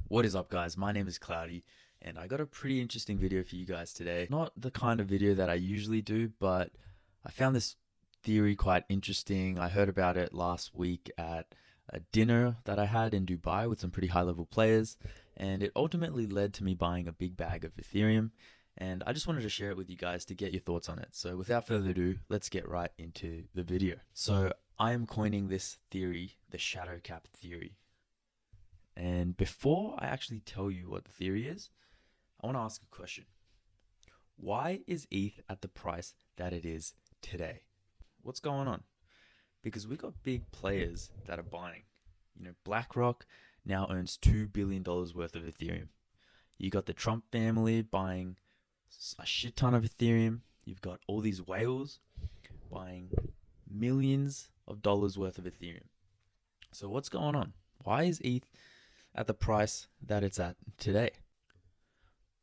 What is up, guys? My name is Cloudy, and I got a pretty interesting video for you guys today. Not the kind of video that I usually do, but I found this theory quite interesting. I heard about it last week at a dinner that I had in Dubai with some pretty high level players, and it ultimately led to me buying a big bag of Ethereum. And I just wanted to share it with you guys to get your thoughts on it. So, without further ado, let's get right into the video. So, I am coining this theory the shadow cap theory. And before I actually tell you what the theory is, I want to ask a question. Why is ETH at the price that it is today? What's going on? Because we got big players that are buying. BlackRock now owns $2 billion worth of Ethereum. You got the Trump family buying a shit ton of Ethereum. You've got all these whales buying millions of dollars worth of Ethereum. So what's going on? Why is ETH at the price that it's at today?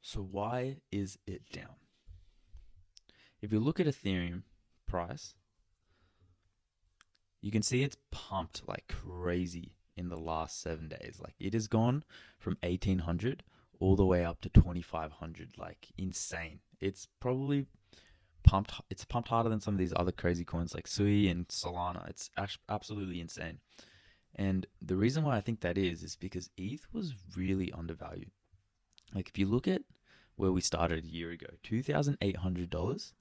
So why is it down? If you look at Ethereum price, you can see it's pumped like crazy in the last 7 days. Like it has gone from 1800 all the way up to 2500, like insane. It's probably pumped harder than some of these other crazy coins like Sui and Solana. It's absolutely insane. And the reason why I think that is because ETH was really undervalued. Like if you look at where we started a year ago, $2,800,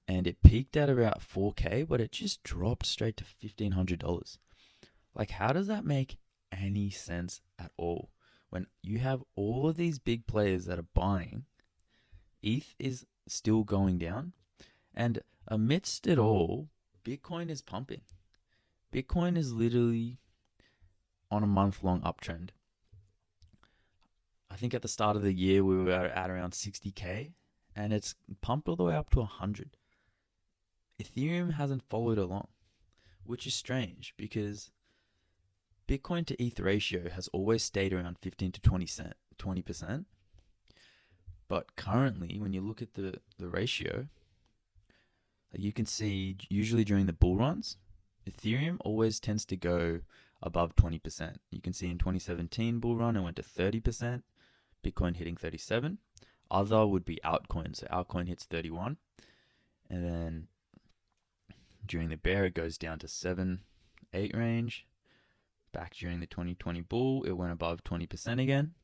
and it peaked at about 4K, but it just dropped straight to $1,500. Like how does that make any sense at all? When you have all of these big players that are buying, ETH is still going down, and amidst it all, Bitcoin is pumping. Bitcoin is literally on a month-long uptrend. I think at the start of the year we were at around 60K, and it's pumped all the way up to 100. Ethereum hasn't followed along, which is strange because Bitcoin to ETH ratio has always stayed around 15 to 20%. But currently, when you look at the ratio, you can see usually during the bull runs, Ethereum always tends to go above 20%. You can see in 2017 bull run, it went to 30%, Bitcoin hitting 37. Other would be altcoin. So altcoin hits 31. And then during the bear, it goes down to 7, 8 range. Back during the 2020 bull, it went above 20% again.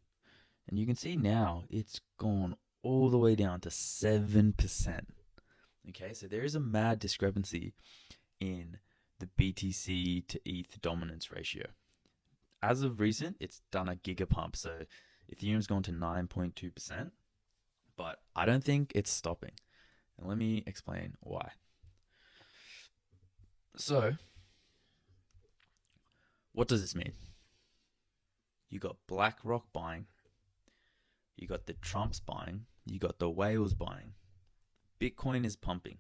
And you can see now it's gone all the way down to 7%. Okay, so there is a mad discrepancy in the BTC to ETH dominance ratio. As of recent, it's done a Giga Pump, so Ethereum's gone to 9.2%, but I don't think it's stopping. And let me explain why. So, what does this mean? You got BlackRock buying, you got the Trumps buying, you got the whales buying. Bitcoin is pumping.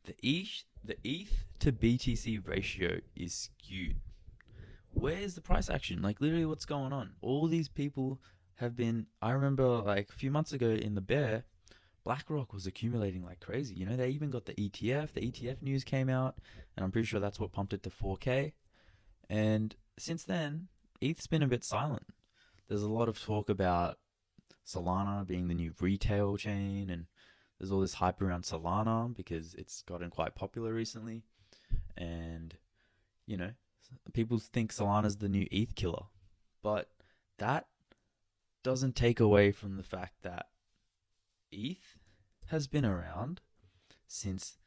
The ETH to BTC ratio is skewed. Where's the price action? Like literally what's going on? All these people have been, I remember like a few months ago in the bear, BlackRock was accumulating like crazy. They even got the ETF. The ETF news came out, and I'm pretty sure that's what pumped it to 4K. And since then, ETH's been a bit silent. There's a lot of talk about Solana being the new retail chain, and there's all this hype around Solana because it's gotten quite popular recently. And, people think Solana's the new ETH killer. But that doesn't take away from the fact that ETH has been around since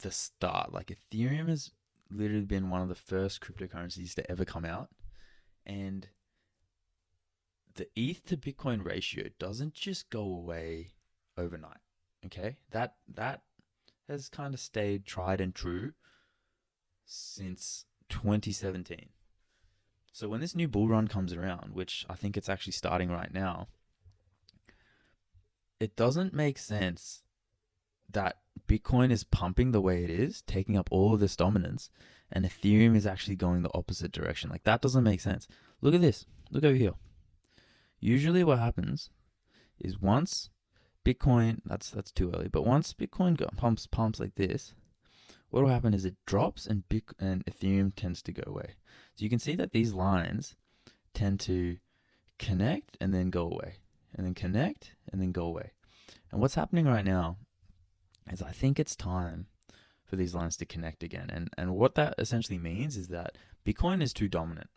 the start. Like Ethereum has literally been one of the first cryptocurrencies to ever come out. And the ETH to Bitcoin ratio doesn't just go away overnight. Okay, that has kind of stayed tried and true since 2017. So when this new bull run comes around, which I think it's actually starting right now, it doesn't make sense that Bitcoin is pumping the way it is, taking up all of this dominance, and Ethereum is actually going the opposite direction. Like that doesn't make sense. Look at this. Look over here. Usually what happens is once Bitcoin, that's too early, but once Bitcoin pumps like this, what will happen is it drops and Ethereum tends to go away. So you can see that these lines tend to connect and then go away, and then connect and then go away. And what's happening right now is I think it's time for these lines to connect again. And what that essentially means is that Bitcoin is too dominant.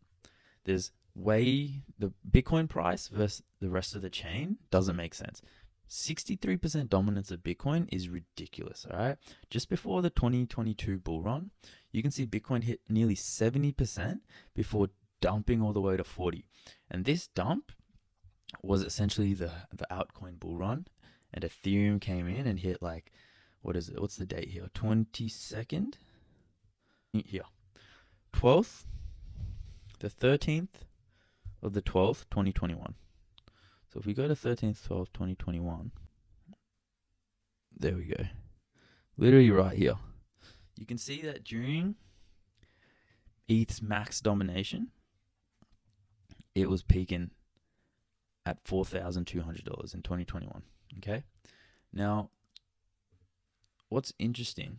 There's the Bitcoin price versus the rest of the chain doesn't make sense. 63% dominance of Bitcoin is ridiculous, all right? Just before the 2022 bull run, you can see Bitcoin hit nearly 70% before dumping all the way to 40. And this dump was essentially the altcoin bull run, and Ethereum came in and hit like, what is it? What's the date here? 22nd? Here. 12th, the 13th of the 12th, 2021. So if we go to 13th, 12th, 2021, there we go. Literally right here. You can see that during ETH's max domination, it was peaking at $4,200 in 2021. Okay? Now, what's interesting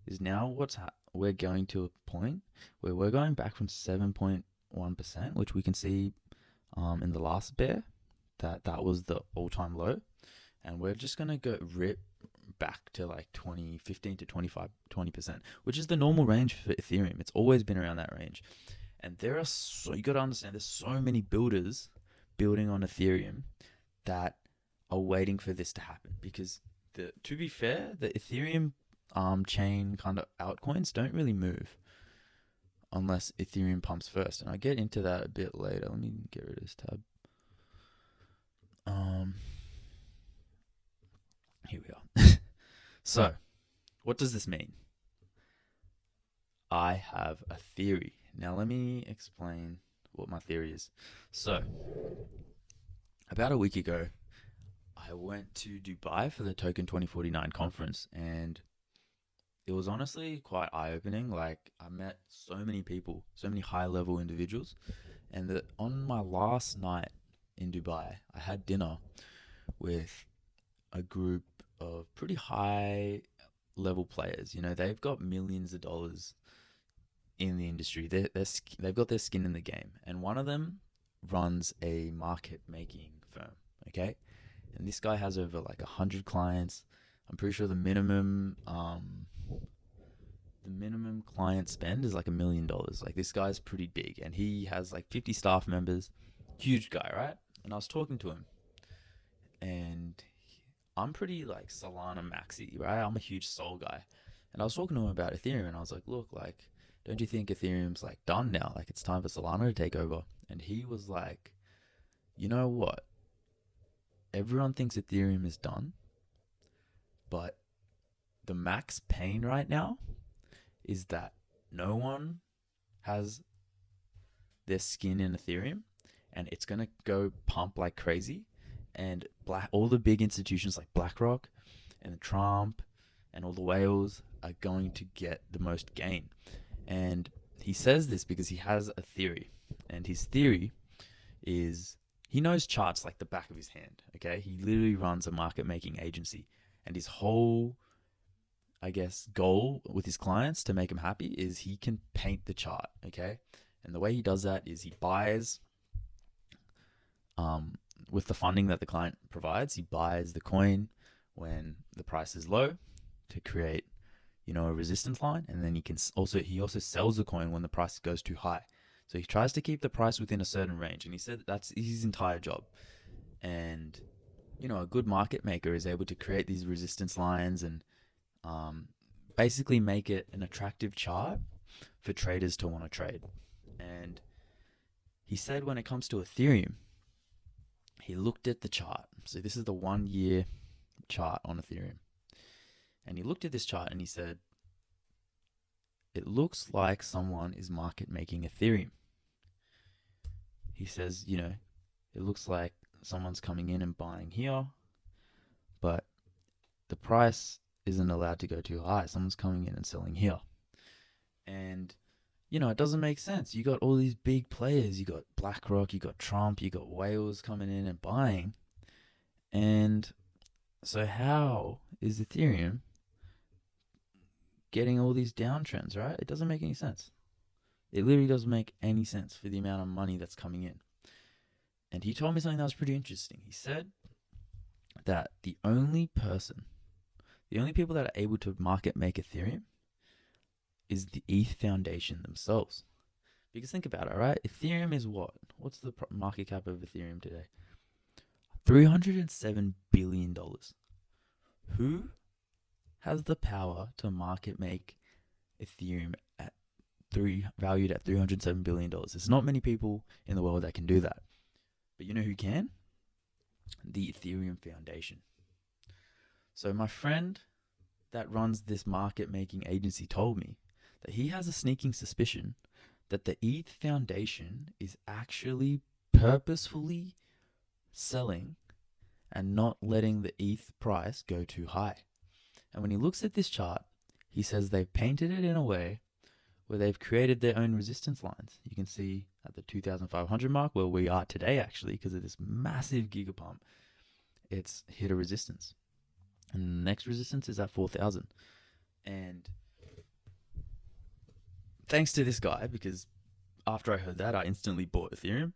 is now we're going to a point where we're going back from 7.1%, which we can see in the last bear, that was the all-time low, and we're just gonna go rip back to like 15 to 20%, which is the normal range for Ethereum. It's always been around that range. And you got to understand, there's so many builders building on Ethereum that are waiting for this to happen, because to be fair, the Ethereum chain kind of altcoins don't really move unless Ethereum pumps first. And I'll get into that a bit later. Let me get rid of this tab. Here we are. So, what does this mean? I have a theory. Now, let me explain what my theory is. So, about a week ago, I went to Dubai for the Token 2049 conference, and it was honestly quite eye-opening. Like, I met so many people, so many high-level individuals, and on my last night in Dubai, I had dinner with a group of pretty high-level players. You know, they've got millions of dollars in the industry. They've got their skin in the game, and one of them runs a market-making firm, okay? And this guy has over like 100 clients. I'm pretty sure the minimum client spend is like $1 million. Like, this guy's pretty big, and he has like 50 staff members. Huge guy, right? And I was talking to him, and I'm pretty like Solana maxi, right? I'm a huge Sol guy. And I was talking to him about Ethereum, and I was like, look, like, don't you think Ethereum's like done now? Like, it's time for Solana to take over. And he was like, you know what? Everyone thinks Ethereum is done, but the max pain right now is that no one has their skin in Ethereum, and it's going to go pump like crazy. And all the big institutions like BlackRock and Trump and all the whales are going to get the most gain. And he says this because he has a theory. And his theory is, he knows charts like the back of his hand, okay? He literally runs a market-making agency. And his whole, I guess, goal with his clients to make them happy is he can paint the chart, okay? And the way he does that is he buys, with the funding that the client provides, he buys the coin when the price is low to create, you know, a resistance line. And then he also sells the coin when the price goes too high. So he tries to keep the price within a certain range. And he said that's his entire job. And, you know, a good market maker is able to create these resistance lines and basically make it an attractive chart for traders to want to trade. And he said when it comes to Ethereum, he looked at the chart. So this is the 1 year chart on Ethereum. And he looked at this chart and he said, it looks like someone is market making Ethereum. He says, you know, it looks like someone's coming in and buying here, but the price isn't allowed to go too high. Someone's coming in and selling here. And, you know, it doesn't make sense. You got all these big players. You got BlackRock, you got Trump, you got whales coming in and buying. And so how is Ethereum getting all these downtrends, right? It doesn't make any sense. It literally doesn't make any sense for the amount of money that's coming in. And he told me something that was pretty interesting. He said that the only people that are able to market make Ethereum is the ETH Foundation themselves. Because think about it, right? Ethereum is what? What's the market cap of Ethereum today? $307 billion. Who has the power to market make Ethereum at valued at $307 billion? There's not many people in the world that can do that. But you know who can? The Ethereum Foundation. So my friend that runs this market making agency told me that he has a sneaking suspicion that the ETH Foundation is actually purposefully selling and not letting the ETH price go too high. And when he looks at this chart, he says they've painted it in a way where they've created their own resistance lines. You can see at the 2,500 mark, where we are today actually, because of this massive Giga Pump, it's hit a resistance. And the next resistance is at 4,000. And thanks to this guy, because after I heard that, I instantly bought Ethereum.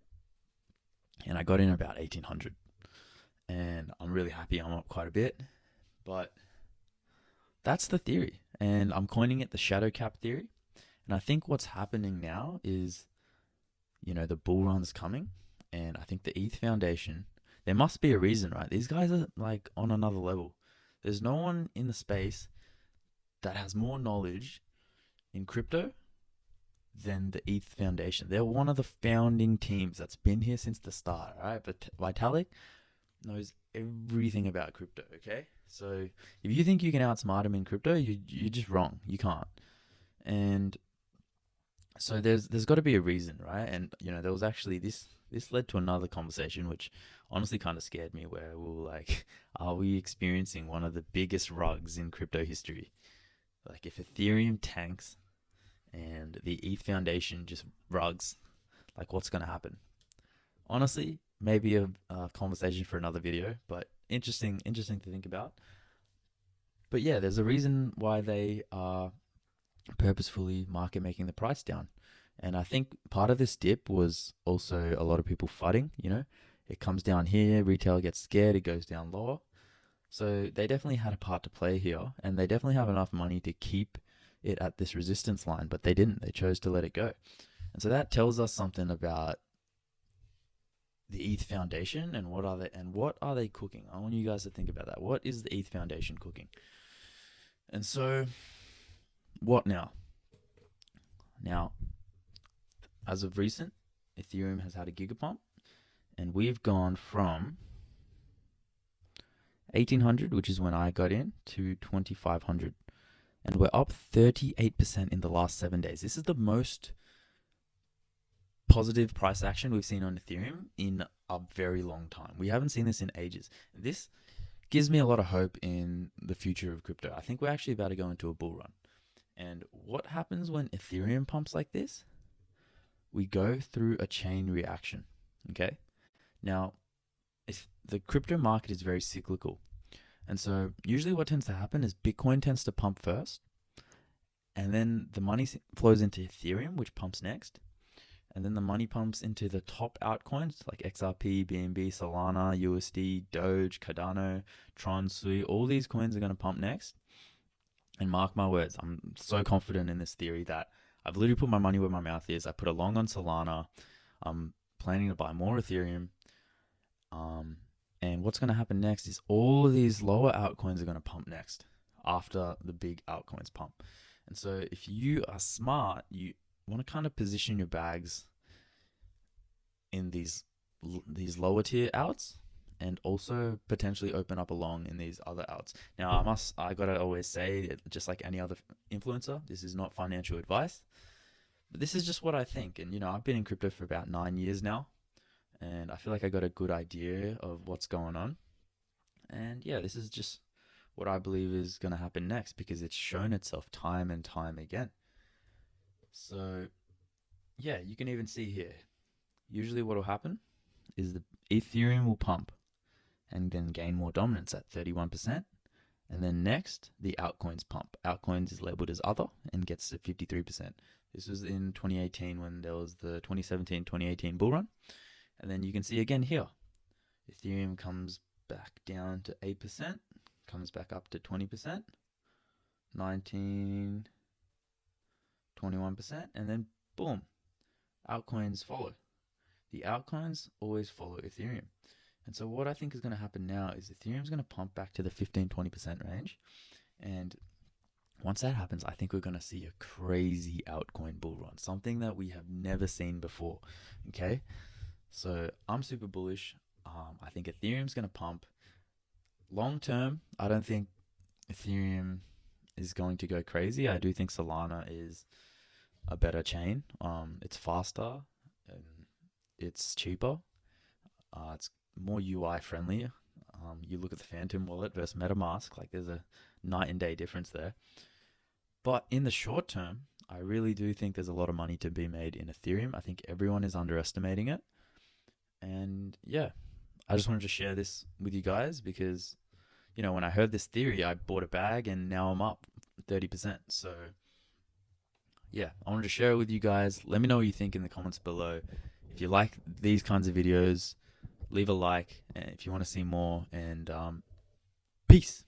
And I got in about 1,800. And I'm really happy I'm up quite a bit. But that's the theory. And I'm coining it the shadow cap theory. And I think what's happening now is, the bull run's coming. And I think the ETH Foundation, there must be a reason, right? These guys are like on another level. There's no one in the space that has more knowledge in crypto than the ETH Foundation. They're one of the founding teams that's been here since the start, right? But Vitalik knows everything about crypto, okay? So if you think you can outsmart him in crypto, you're just wrong. You can't. And so there's got to be a reason, right? And there was actually this led to another conversation which honestly kind of scared me, where we were like, are we experiencing one of the biggest rugs in crypto history? Like, if Ethereum tanks and the ETH Foundation just rugs, like, what's going to happen? Honestly, maybe a conversation for another video, but interesting to think about. But yeah, there's a reason why they are purposefully market making the price down. And I think part of this dip was also a lot of people fighting. It comes down here, retail gets scared, it goes down lower. So they definitely had a part to play here, and they definitely have enough money to keep it at this resistance line, but they didn't. They chose to let it go. And so that tells us something about the ETH Foundation and what are they cooking? I want you guys to think about that. What is the ETH Foundation cooking? And so what now? Now, as of recent, Ethereum has had a Giga Pump, and we've gone from 1,800, which is when I got in, to 2,500. And we're up 38% in the last 7 days. This is the most positive price action we've seen on Ethereum in a very long time. We haven't seen this in ages. This gives me a lot of hope in the future of crypto. I think we're actually about to go into a bull run. And what happens when Ethereum pumps like this? We go through a chain reaction, okay? Now, if the crypto market is very cyclical. And so usually what tends to happen is Bitcoin tends to pump first, and then the money flows into Ethereum, which pumps next. And then the money pumps into the top altcoins like XRP, BNB, Solana, USD, Doge, Cardano, Tron, Sui. All these coins are going to pump next. And mark my words, I'm so confident in this theory that I've literally put my money where my mouth is. I put a long on Solana. I'm planning to buy more Ethereum. And what's going to happen next is all of these lower altcoins are going to pump next after the big altcoins pump. And so if you are smart, you want to kind of position your bags in these lower tier outs, and also potentially open up a long in these other outs. Now, I gotta always say, just like any other influencer, this is not financial advice, but this is just what I think. And I've been in crypto for about 9 years now, and I feel like I got a good idea of what's going on. And yeah, this is just what I believe is going to happen next, because it's shown itself time and time again. So yeah, you can even see here, usually what will happen is the Ethereum will pump and then gain more dominance at 31%. And then next, the altcoins pump. Altcoins is labeled as other and gets to 53%. This was in 2018 when there was the 2017-2018 bull run. And then you can see again here, Ethereum comes back down to 8%, comes back up to 20%, 19, 21%, and then boom, altcoins follow. The altcoins always follow Ethereum. And so what I think is going to happen now is Ethereum's going to pump back to the 15-20% range. And once that happens, I think we're going to see a crazy altcoin bull run, something that we have never seen before. Okay, so I'm super bullish. I think Ethereum's going to pump. Long term, I don't think Ethereum is going to go crazy. I do think Solana is a better chain. It's faster, and it's cheaper. It's more UI friendly. You look at the Phantom wallet versus MetaMask, like there's a night and day difference there. But in the short term, I really do think there's a lot of money to be made in Ethereum. I think everyone is underestimating it. And yeah, I just wanted to share this with you guys because, you know, when I heard this theory, I bought a bag and now I'm up 30%. So yeah, I wanted to share it with you guys. Let me know what you think in the comments below. If you like these kinds of videos, leave a like, and if you want to see more, and peace.